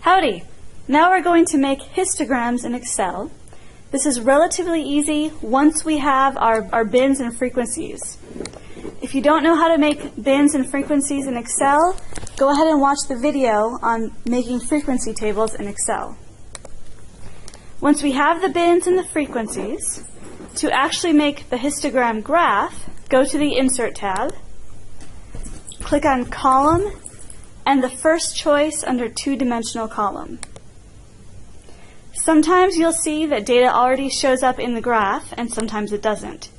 Howdy! Now we're going to make histograms in Excel. This is relatively easy once we have our bins and frequencies. If you don't know how to make bins and frequencies in Excel, go ahead and watch the video on making frequency tables in Excel. Once we have the bins and the frequencies, to actually make the histogram graph, go to the Insert tab, click on Column, and the first choice under Two-Dimensional Column. Sometimes you'll see that data already shows up in the graph, and sometimes it doesn't.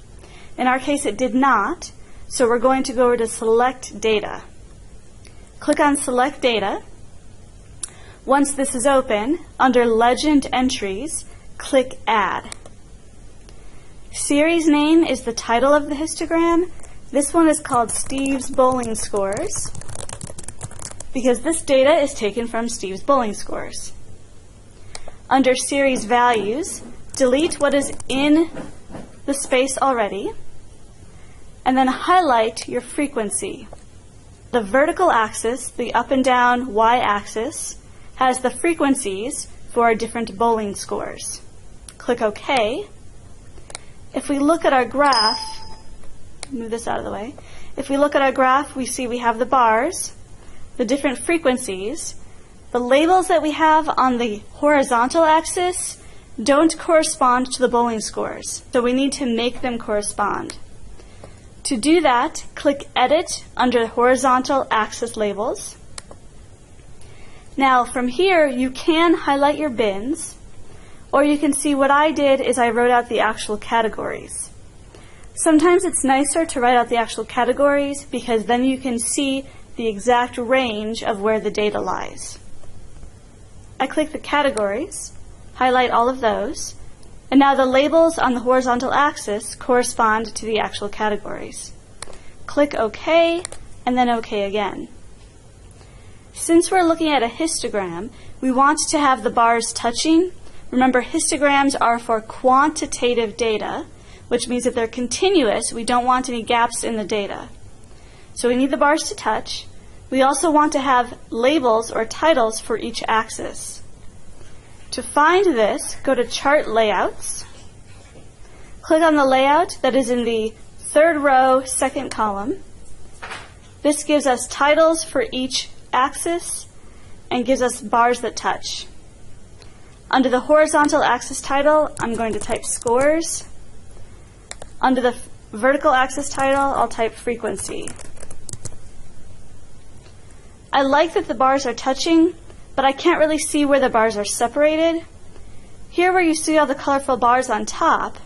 In our case, it did not, so we're going to go over to Select Data. Click on Select Data. Once this is open, under Legend Entries, click Add. Series name is the title of the histogram. This one is called Steve's Bowling Scores, because this data is taken from Steve's bowling scores. Under Series Values, delete what is in the space already, and then highlight your frequency. The vertical axis, the up and down y-axis, has the frequencies for our different bowling scores. Click OK. If we look at our graph, move this out of the way. If we look at our graph, we see we have the bars, the different frequencies. The labels that we have on the horizontal axis don't correspond to the bowling scores, so we need to make them correspond. To do that, click Edit under Horizontal Axis Labels. Now from here, you can highlight your bins, or you can see what I did is I wrote out the actual categories. Sometimes it's nicer to write out the actual categories because then you can see the exact range of where the data lies. I click the categories, highlight all of those, and now the labels on the horizontal axis correspond to the actual categories. Click OK, and then OK again. Since we're looking at a histogram, we want to have the bars touching. Remember, histograms are for quantitative data, which means if they're continuous, we don't want any gaps in the data. So we need the bars to touch. We also want to have labels or titles for each axis. To find this, go to Chart Layouts. Click on the layout that is in the third row, second column. This gives us titles for each axis and gives us bars that touch. Under the horizontal axis title, I'm going to type scores. Under the vertical axis title, I'll type frequency. I like that the bars are touching, but I can't really see where the bars are separated. Here where you see all the colorful bars on top,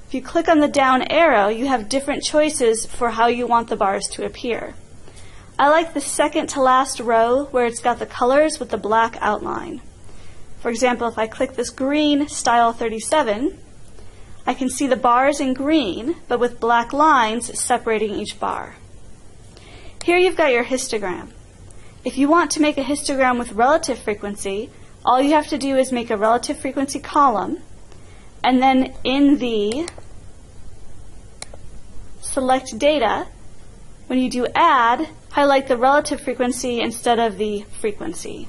if you click on the down arrow, you have different choices for how you want the bars to appear. I like the second to last row where it's got the colors with the black outline. For example, if I click this green Style 37, I can see the bars in green, but with black lines separating each bar. Here you've got your histogram. If you want to make a histogram with relative frequency, all you have to do is make a relative frequency column, and then in the Select Data, when you do Add, highlight the relative frequency instead of the frequency.